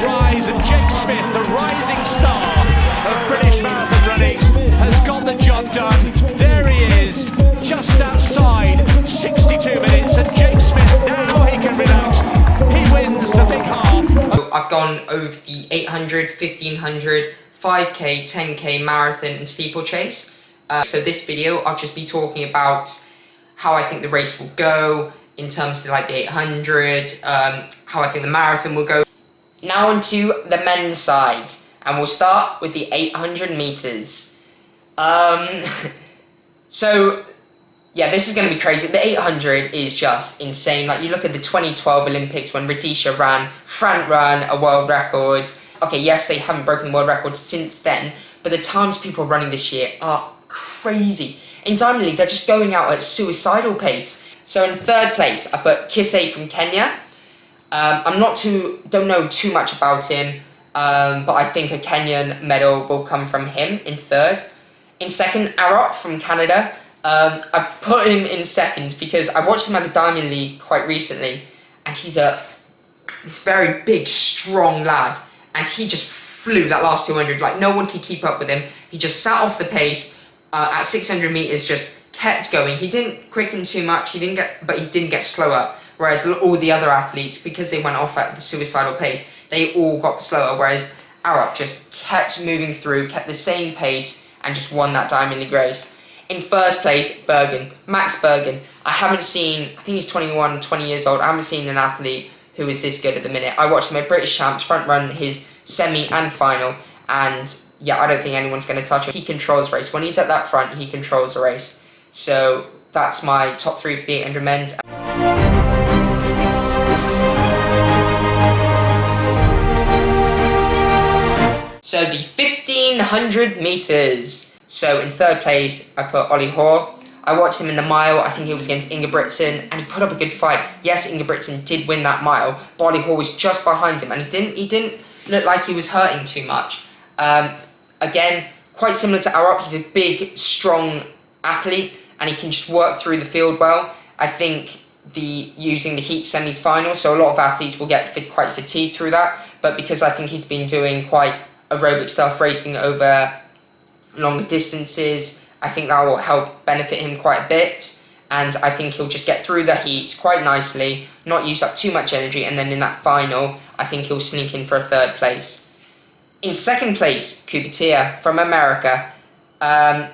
rise, and Jake Smith, the rising star of British marathon running, has got the job done. There he is, just outside 62 minutes, and Jake Smith, now he can relax. He wins the big half. I've gone over the 800, 1500, 5k, 10k marathon and steeplechase. So this video, I'll just be talking about how I think the race will go in terms of like the 800, how I think the marathon will go. Now on to the men's side, and we'll start with the 800 meters. So yeah, this is going to be crazy. The 800 is just insane. Like, you look at the 2012 Olympics when Radisha ran front run, a world record. Okay, yes, they haven't broken the world record since then, but the times people are running this year are crazy. In Diamond League, they're just going out at suicidal pace. So in third place, I put Kisei from Kenya. Don't know too much about him, but I think a Kenyan medal will come from him in third. In second, Arop from Canada. I put him in second because I watched him at the Diamond League quite recently, and he's this very big, strong lad, and he just flew that last 200. Like, no one could keep up with him. He just sat off the pace at 600 meters, just kept going. He didn't quicken too much. He didn't get slower. Whereas all the other athletes, because they went off at the suicidal pace, they all got slower. Whereas Arop just kept moving through, kept the same pace, and just won that Diamond League race. In first place, Bergen, Max Bergen. I haven't seen, I think he's 21, 20 years old. I haven't seen an athlete who is this good at the minute. I watched him at British Champs, front run his semi and final, and yeah, I don't think anyone's going to touch him. He controls the race. When he's at that front, he controls the race. So that's my top three for the 800 men's. So the 1500 meters. So in third place, I put Ollie Hoare. I watched him in the mile. I think he was against Ingebrigtsen, and he put up a good fight. Yes, Ingebrigtsen did win that mile, but Ollie Hoare was just behind him, and he didn't look like he was hurting too much. Again, quite similar to Arop, he's a big, strong athlete, and he can just work through the field well. I think using the heat semis final, so a lot of athletes will get quite fatigued through that, but because I think he's been doing quite aerobic stuff, racing over longer distances, I think that will help benefit him quite a bit, and I think he'll just get through the heat quite nicely, not use up too much energy, and then in that final, I think he'll sneak in for a third place. In second place, Kupatia from America. I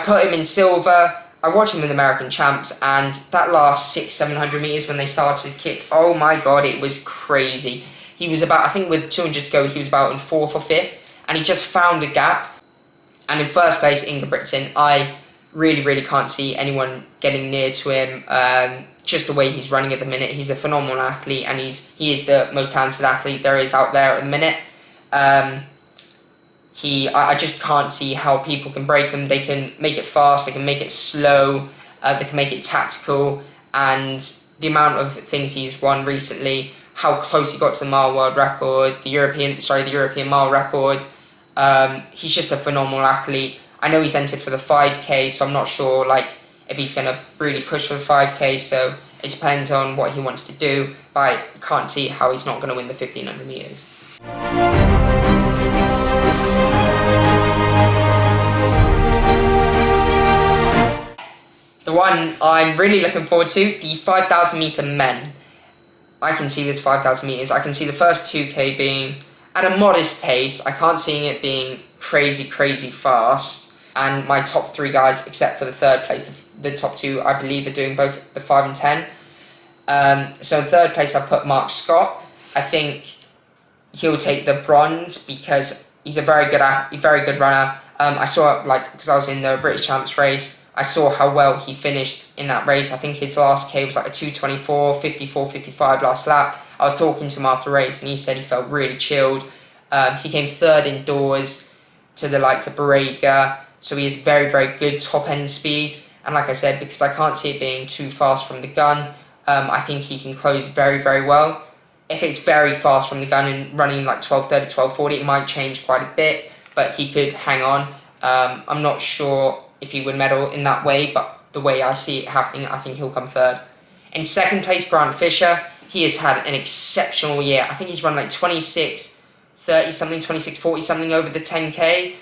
put him in silver. I watched him in the American Champs, and that last 600-700 meters when they started to kick, oh my god, it was crazy. He was about, I think with 200 to go, he was about in 4th or 5th, and he just found a gap. And in first place, Ingebrigtsen, I really can't see anyone getting near to him. Just the way he's running at the minute, he's a phenomenal athlete, and he is the most talented athlete there is out there at the minute. I just can't see how people can break him. They can make it fast, they can make it slow, they can make it tactical, and the amount of things he's won recently, how close he got to the mile world record, the European mile record. He's just a phenomenal athlete. I know he's entered for the 5k, so I'm not sure if he's going to really push for the 5k, so it depends on what he wants to do, but I can't see how he's not going to win the 1500 meters. The one I'm really looking forward to, the 5,000 meter men. I can see this 5,000 meters. I can see the first 2k being at a modest pace. I can't see it being crazy fast. And my top three guys, except for the third place, the top two, I believe, are doing both the 5 and 10. So in third place, I put Mark Scott. I think he'll take the bronze because he's a very good runner. I saw because I was in the British Champs race, I saw how well he finished in that race. I think his last K was like a 2:24, 54, 55 last lap. I was talking to him after the race, and he said he felt really chilled. He came third indoors to the likes of Barega, so he has very good top end speed. And like I said, because I can't see it being too fast from the gun, I think he can close very well. If it's very fast from the gun and running like 12:30, 12:40, it might change quite a bit, but he could hang on. I'm not sure if he would medal in that way, but the way I see it happening, I think he'll come third. In second place, Grant Fisher. he has had an exceptional year. I think he's run like 26:30 something, 26:40 something over the 10K.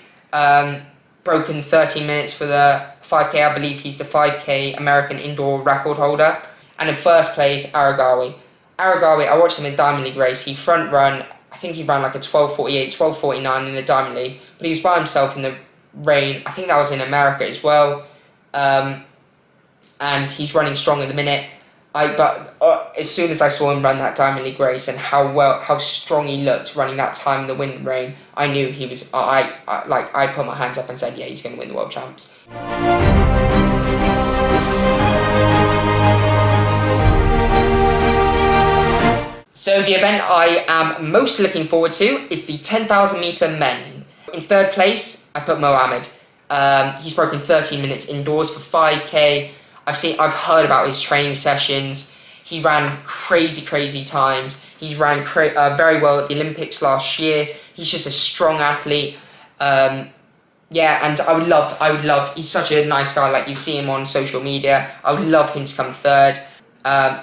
Broken 13 minutes for the 5K. I believe he's the 5K American indoor record holder. And in first place, Aragawi. Aragawi, I watched him in Diamond League race. He front run, I think he ran like a 12:48, 12:49 in the Diamond League. But he was by himself in the rain. I think that was in America as well. And he's running strong at the minute. As soon as I saw him run that Diamond League race and how strong he looked running that time in the wind and rain, I knew he was. I put my hands up and said, yeah, he's going to win the World Champs. So the event I am most looking forward to is the 10,000 meter men. In third place, I put Mohammed. He's broken 13 minutes indoors for 5K. I've heard about his training sessions. He ran crazy times. He ran very well at the Olympics last year. He's just a strong athlete. And I would love, he's such a nice guy, like you see him on social media. I would love him to come third.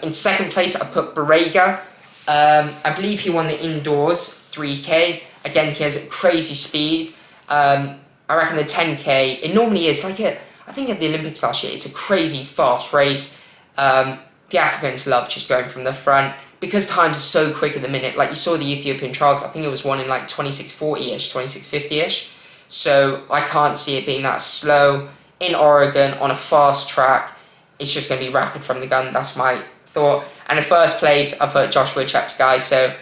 In second place, I put Barega. I believe he won the indoors 3K. Again, he has crazy speed. I reckon the 10K, it normally is I think at the Olympics last year, it's a crazy fast race. The Africans love just going from the front because times are so quick at the minute. Like you saw the Ethiopian trials, I think it was won in like 26:40-ish, 26:50-ish. So I can't see it being that slow. In Oregon, on a fast track, it's just going to be rapid from the gun. That's my thought. And in first place, I put Joshua Cheptegei. So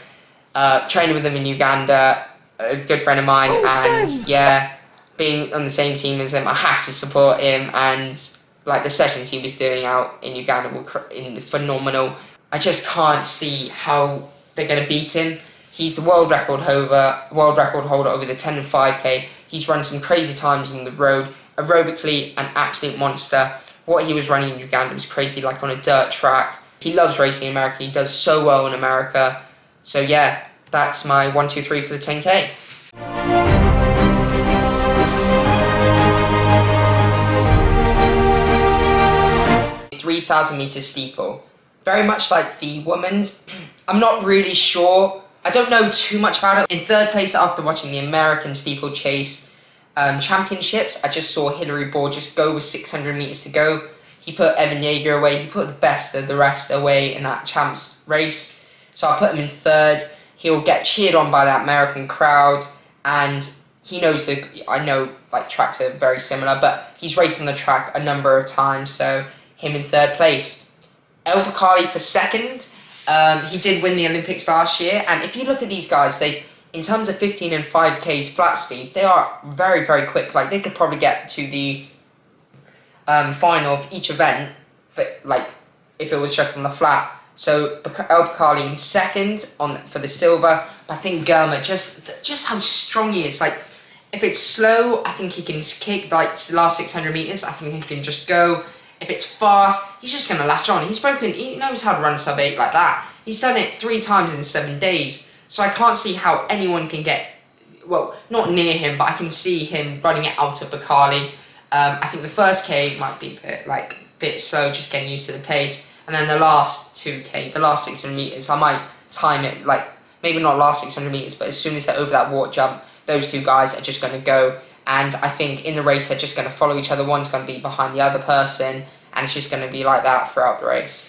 training with him in Uganda, a good friend of mine, being on the same team as him, I have to support him. And like the sessions he was doing out in Uganda were phenomenal. I just can't see how they're going to beat him. He's the world record holder over the 10 and 5K. He's run some crazy times on the road. Aerobically, an absolute monster. What he was running in Uganda was crazy, like on a dirt track. He loves racing in America. He does so well in America. So yeah, that's my 1, 2, 3 for the 10K. 3,000 meter steeple. Very much like the women's. I'm not really sure. I don't know too much about it. In third place after watching the American steeplechase championships, I just saw Hillary Ball just go with 600 meters to go. He put Evan Yeager away. He put the best of the rest away in that champs race. So I put him in third. He'll get cheered on by that American crowd, and he knows I know like tracks are very similar, but he's raced on the track a number of times, so him in third place. El Bakkali for second. He did win the Olympics last year, and if you look at these guys, in terms of 15 and 5Ks flat speed, they are very, very quick. Like they could probably get to the final of each event, if it was just on the flat. So El Bakkali in second for the silver. But I think Girma, just how strong he is. Like if it's slow, I think he can kick like the last 600 meters. I think he can just go. If it's fast, he's just gonna latch on. He knows how to run sub 8 like that. He's done it 3 times in 7 days. So I can't see how anyone can get, well, not near him, but I can see him running it out of Bakkali. I think the first K might be a bit slow, just getting used to the pace. And then the last 2K, the last 600 meters, I might time it, maybe not last 600 meters, but as soon as they're over that water jump, those two guys are just going to go. And I think in the race, they're just going to follow each other. One's going to be behind the other person, and it's just going to be like that throughout the race.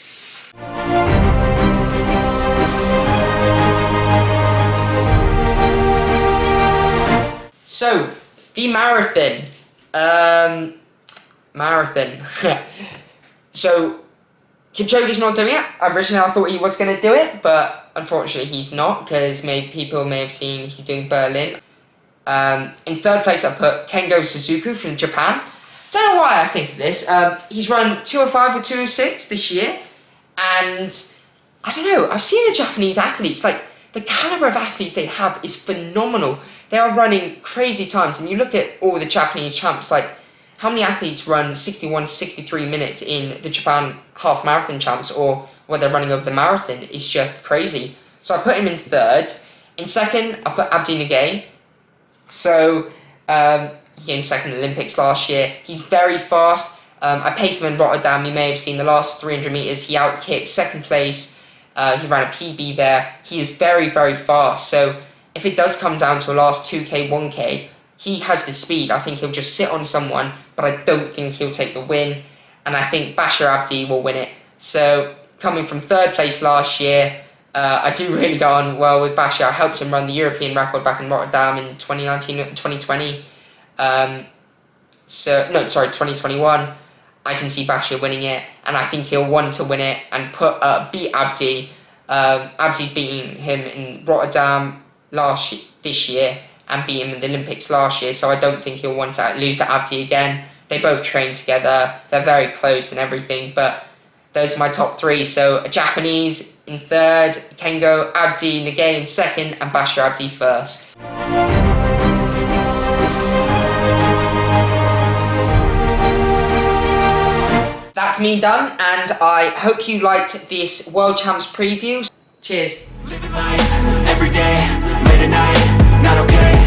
So, the marathon. So, Kipchoge's not doing it. Originally, I thought he was going to do it, but unfortunately, he's not, because people may have seen he's doing Berlin. In third place, I put Kengo Suzuki from Japan. Don't know why I think of this. He's run 205 or 206 this year, and I don't know. I've seen the Japanese athletes. Like the caliber of athletes they have is phenomenal. They are running crazy times, and you look at all the Japanese champs. Like how many athletes run 61, 63 minutes in the Japan half marathon champs, or what they're running over the marathon is just crazy. So I put him in third. In second, I put Abdi Nagay. So, he came second in the Olympics last year. He's very fast. I paced him in Rotterdam. You may have seen the last 300 metres. He outkicked second place He ran a PB there. He is very, very fast. So if it does come down to a last 2k, 1k, he has the speed. I think he'll just sit on someone, but I don't think he'll take the win. And I think Bashar Abdi will win it. So coming from 3rd place last year, I do really go on well with Bashar. I helped him run the European record back in Rotterdam in 2019, 2020. 2021. I can see Bashar winning it, and I think he'll want to win it and beat Abdi. Abdi's beating him in Rotterdam this year and beat him in the Olympics last year, so I don't think he'll want to lose to Abdi again. They both train together, they're very close and everything, but those are my top 3. So a Japanese in 3rd, Kengo, Abdi, Nagay in 2nd, and Bashar Abdi 1st. That's me done, and I hope you liked this World Champs preview. Cheers. Living life every day, late at night, not okay.